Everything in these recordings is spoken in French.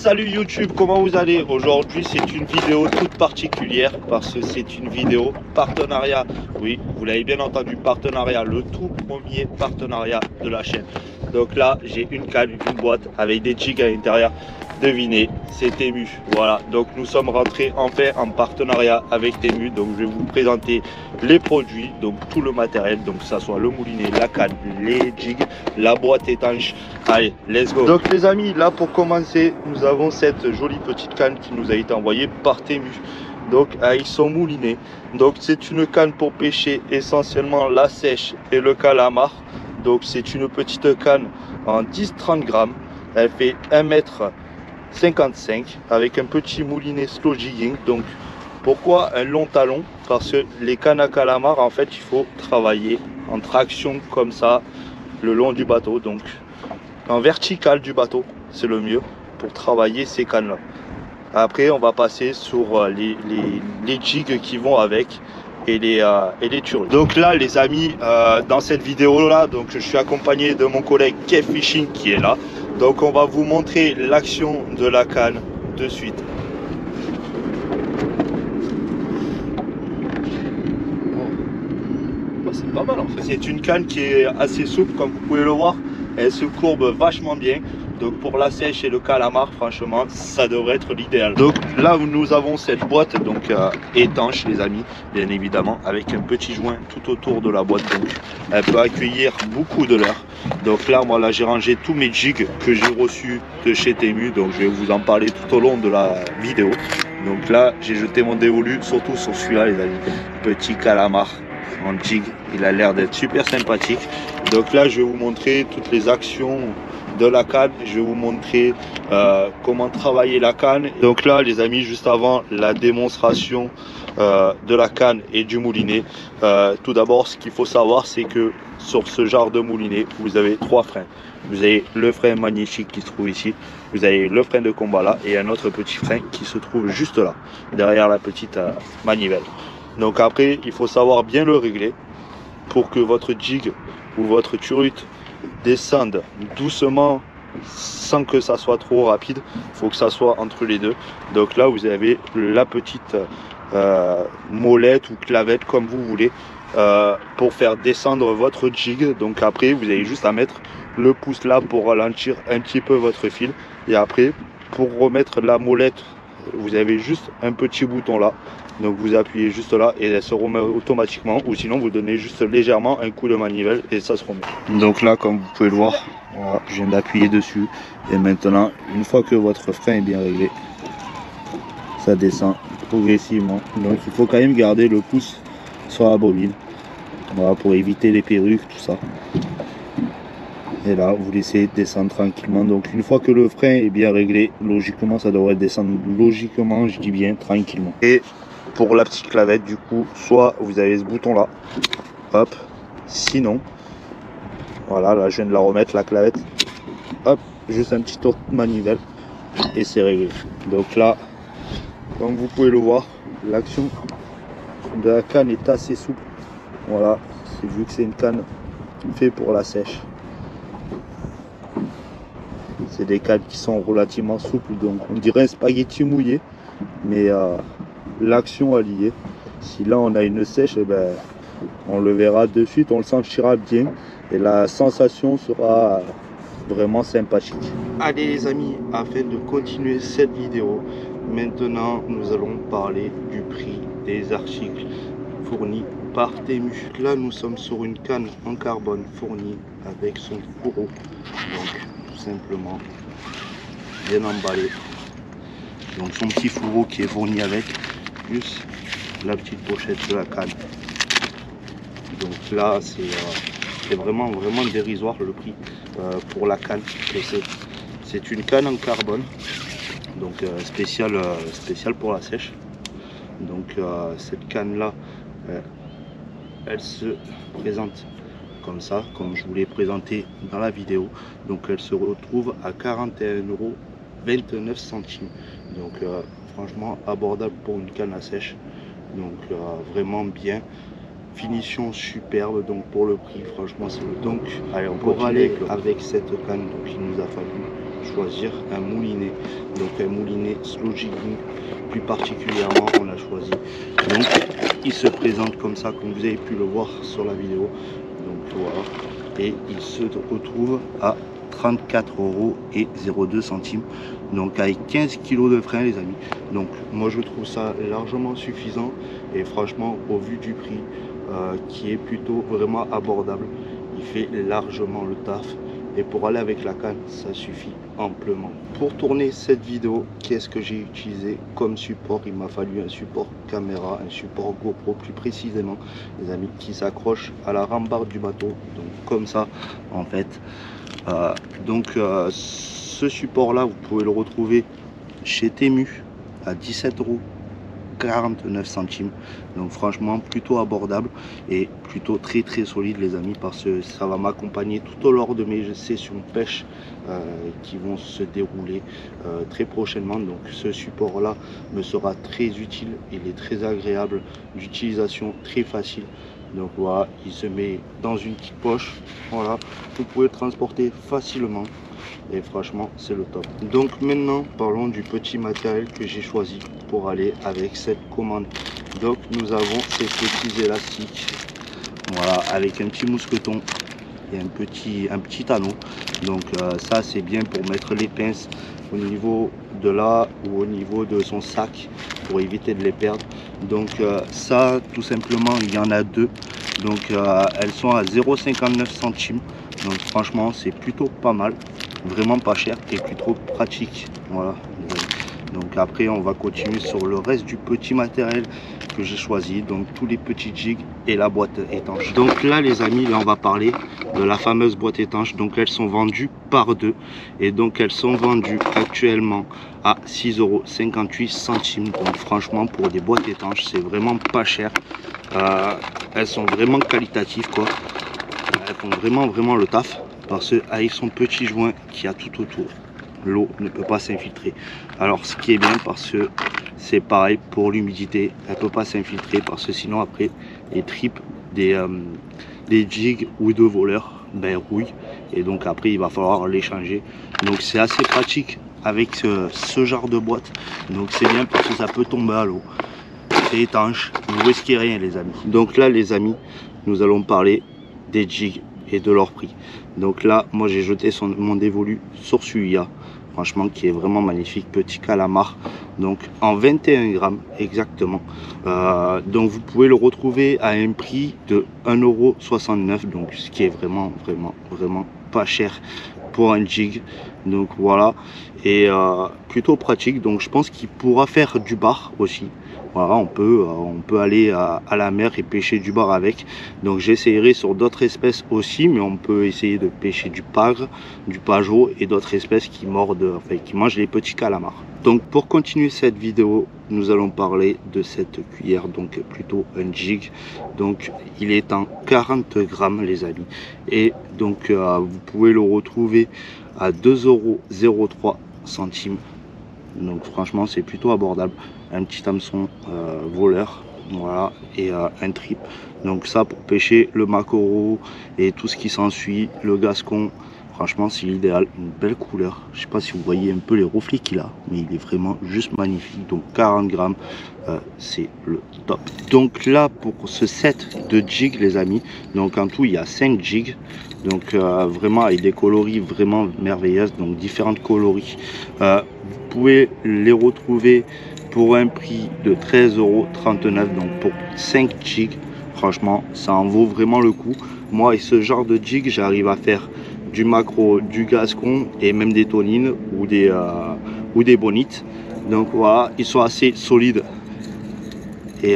Salut YouTube, comment vous allez? Aujourd'hui c'est une vidéo toute particulière parce que c'est une vidéo partenariat. Oui, vous l'avez bien entendu, partenariat, le tout premier partenariat de la chaîne. Donc là j'ai une canne, une boîte avec des jigs à l'intérieur. Devinez, c'est Temu. Voilà, donc nous sommes rentrés enfin en partenariat avec Temu. Donc je vais vous présenter les produits, donc tout le matériel, donc que ça soit le moulinet, la canne, les jigs, la boîte étanche. Allez, let's go. Donc les amis, là pour commencer, nous avons cette jolie petite canne qui nous a été envoyée par Temu. Donc avec son moulinet. Donc c'est une canne pour pêcher essentiellement la sèche et le calamar. Donc c'est une petite canne en 10-30 grammes. Elle fait 1,55 m avec un petit moulinet slow jigging. Donc pourquoi un long talon? Parce que les cannes à calamar, en fait, il faut travailler en traction comme ça le long du bateau. Donc en vertical du bateau, c'est le mieux pour travailler ces cannes là. Après on va passer sur les jigs qui vont avec et les turles. Donc là les amis, dans cette vidéo là, donc je suis accompagné de mon collègue Kev Fishing qui est là. Donc on va vous montrer l'action de la canne de suite. C'est pas mal en fait. C'est une canne qui est assez souple comme vous pouvez le voir. Elle se courbe vachement bien. Donc pour la sèche et le calamar, franchement, ça devrait être l'idéal. Donc là nous avons cette boîte donc étanche les amis, bien évidemment, avec un petit joint tout autour de la boîte. Donc elle peut accueillir beaucoup de leurres. Donc là moi là j'ai rangé tous mes jigs que j'ai reçus de chez Temu. Donc je vais vous en parler tout au long de la vidéo. Donc là j'ai jeté mon dévolu surtout sur celui-là les amis. Petit calamar en jig, il a l'air d'être super sympathique. Donc là je vais vous montrer toutes les actions de la canne, je vais vous montrer comment travailler la canne. Donc là les amis, juste avant la démonstration de la canne et du moulinet, tout d'abord ce qu'il faut savoir c'est que sur ce genre de moulinet vous avez trois freins. Vous avez le frein magnétique qui se trouve ici, vous avez le frein de combat là et un autre petit frein qui se trouve juste là derrière la petite manivelle. Donc après il faut savoir bien le régler pour que votre jig ou votre turute descende doucement sans que ça soit trop rapide. Il faut que ça soit entre les deux. Donc là vous avez la petite molette ou clavette comme vous voulez pour faire descendre votre jig. Donc après vous avez juste à mettre le pouce là pour ralentir un petit peu votre fil et après pour remettre la molette vous avez juste un petit bouton là. Donc vous appuyez juste là et elle se remet automatiquement, ou sinon vous donnez juste légèrement un coup de manivelle et ça se remet. Donc là comme vous pouvez le voir, voilà, je viens d'appuyer dessus et maintenant une fois que votre frein est bien réglé, ça descend progressivement. Donc il faut quand même garder le pouce sur la bobine, voilà, pour éviter les perruques, tout ça. Et là vous laissez descendre tranquillement. Donc une fois que le frein est bien réglé, logiquement ça devrait descendre logiquement, je dis bien tranquillement. Et pour la petite clavette du coup, soit vous avez ce bouton là, hop, sinon voilà, là je viens de la remettre la clavette, hop, juste un petit tour de manivelle et c'est réglé. Donc là comme vous pouvez le voir, l'action de la canne est assez souple. Voilà, c'est vu que c'est une canne faite pour la sèche. C'est des cannes qui sont relativement souples, donc on dirait un spaghetti mouillé, mais l'action alliée. Si là on a une sèche, eh ben, on le verra de suite, on le sentira bien et la sensation sera vraiment sympathique. Allez les amis, afin de continuer cette vidéo, maintenant nous allons parler du prix des articles fournis par Temu. Là nous sommes sur une canne en carbone fournie avec son fourreau, donc tout simplement bien emballé. Donc son petit fourreau qui est fourni avec, plus la petite pochette de la canne. Donc là c'est vraiment dérisoire le prix pour la canne que c'est une canne en carbone, donc spéciale pour la sèche. Donc cette canne là elle se présente comme ça, comme je vous l'ai présenté dans la vidéo. Donc elle se retrouve à 41,29 €. Donc franchement abordable pour une canne à sèche. Donc vraiment bien, finition superbe. Donc pour le prix franchement c'est le donc allez on pour aller avec cette canne. Donc il nous a fallu choisir un moulinet. Donc un moulinet slow jigging, plus particulièrement on a choisi. Donc il se présente comme ça, comme vous avez pu le voir sur la vidéo. Donc voilà, et il se retrouve à 34,02 €, donc avec 15 kg de frein les amis. Donc moi je trouve ça largement suffisant, et franchement au vu du prix qui est plutôt vraiment abordable, il fait largement le taf, et pour aller avec la canne ça suffit amplement. Pour tourner cette vidéo, qu'est-ce que j'ai utilisé comme support? Il m'a fallu un support caméra, un support GoPro plus précisément les amis, qui s'accroche à la rambarde du bateau, donc comme ça en fait. Ce support là vous pouvez le retrouver chez Temu à 17,49 €. Donc franchement plutôt abordable et plutôt très solide les amis, parce que ça va m'accompagner tout au long de mes sessions pêche qui vont se dérouler très prochainement. Donc ce support là me sera très utile, il est très agréable d'utilisation, très facile. Donc voilà, il se met dans une petite poche, voilà, vous pouvez le transporter facilement et franchement c'est le top. Donc maintenant parlons du petit matériel que j'ai choisi pour aller avec cette commande. Donc nous avons ces petits élastiques, voilà, avec un petit mousqueton et un petit anneau. Donc ça c'est bien pour mettre les pinces au niveau de là ou au niveau de son sac pour éviter de les perdre. Donc ça tout simplement il y en a deux, donc elles sont à 0,59 €. Donc franchement c'est plutôt pas mal, vraiment pas cher et plutôt pratique. Voilà. Donc après on va continuer sur le reste du petit matériel que j'ai choisi, donc tous les petits jigs et la boîte étanche. Donc là les amis, là on va parler de la fameuse boîte étanche. Donc elles sont vendues par deux, et donc elles sont vendues actuellement à 6,58 €. Donc franchement pour des boîtes étanches c'est vraiment pas cher. Elles sont vraiment qualitatives quoi, elles font vraiment le taf, parce qu'avec son petit joint qui a tout autour, l'eau ne peut pas s'infiltrer. Alors ce qui est bien, parce que c'est pareil pour l'humidité, elle peut pas s'infiltrer, parce que sinon après les tripes des jigs ou de voleurs rouillent, et donc après il va falloir les changer. Donc c'est assez pratique avec ce genre de boîte. Donc c'est bien parce que ça peut tomber à l'eau, c'est étanche, vous risquez rien les amis. Donc là les amis, nous allons parler des jigs et de leur prix. Donc là moi j'ai jeté mon dévolu sur celui-là, franchement qui est vraiment magnifique, petit calamar, donc en 21 grammes exactement. Donc vous pouvez le retrouver à un prix de 1,69 €, donc ce qui est vraiment pas cher pour un jig. Donc voilà, et plutôt pratique. Donc je pense qu'il pourra faire du bar aussi. Voilà, on peut aller à la mer et pêcher du bar avec. Donc j'essayerai sur d'autres espèces aussi, mais on peut essayer de pêcher du pagre, du pageot et d'autres espèces qui mordent, enfin qui mangent les petits calamars. Donc pour continuer cette vidéo, nous allons parler de cette cuillère, donc plutôt un jig. Donc il est en 40 grammes les amis, et donc vous pouvez le retrouver à 2,03 €. Donc franchement c'est plutôt abordable. Un petit hameçon voleur, voilà, et un trip. Donc ça pour pêcher le maquereau et tout ce qui s'ensuit, le gascon, franchement c'est l'idéal. Une belle couleur, je sais pas si vous voyez un peu les reflets qu'il a, mais il est vraiment juste magnifique. Donc 40 grammes, c'est le top. Donc là pour ce set de jigs les amis, donc en tout il y a 5 jigs, donc vraiment avec des coloris vraiment merveilleuses, donc différentes coloris. Vous pouvez les retrouver pour un prix de 13,39 €, donc pour 5 jigs. Franchement ça en vaut vraiment le coup. Moi et ce genre de jig j'arrive à faire du maquereau, du gascon et même des tonines ou des bonites. Donc voilà, ils sont assez solides et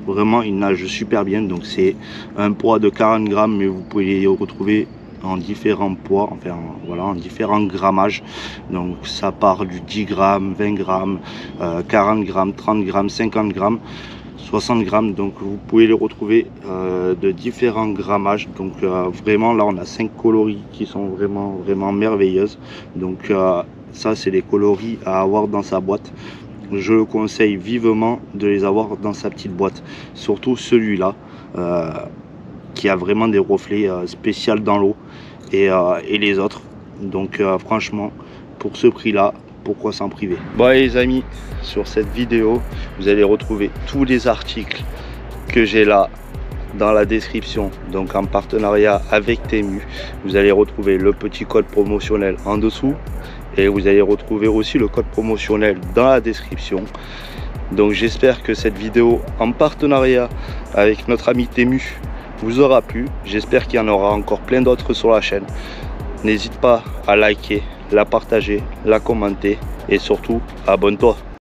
vraiment ils nagent super bien. Donc c'est un poids de 40 grammes, mais vous pouvez les retrouver en différents poids, enfin voilà, en différents grammages. Donc ça part du 10 grammes, 20 grammes, 40 grammes, 30 grammes, 50 grammes, 60 grammes. Donc vous pouvez les retrouver de différents grammages. Donc vraiment là on a 5 coloris qui sont vraiment merveilleuses. Donc ça c'est les coloris à avoir dans sa boîte. Je le conseille vivement de les avoir dans sa petite boîte, surtout celui-là qui a vraiment des reflets spéciaux dans l'eau, et les autres. Donc franchement pour ce prix là, pourquoi s'en priver? Bon les amis, sur cette vidéo vous allez retrouver tous les articles que j'ai là dans la description, donc en partenariat avec Temu. Vous allez retrouver le petit code promotionnel en dessous et vous allez retrouver aussi le code promotionnel dans la description. Donc j'espère que cette vidéo en partenariat avec notre ami Temu vous aura plu. J'espère qu'il y en aura encore plein d'autres sur la chaîne. N'hésite pas à liker, la partager, la commenter et surtout abonne-toi.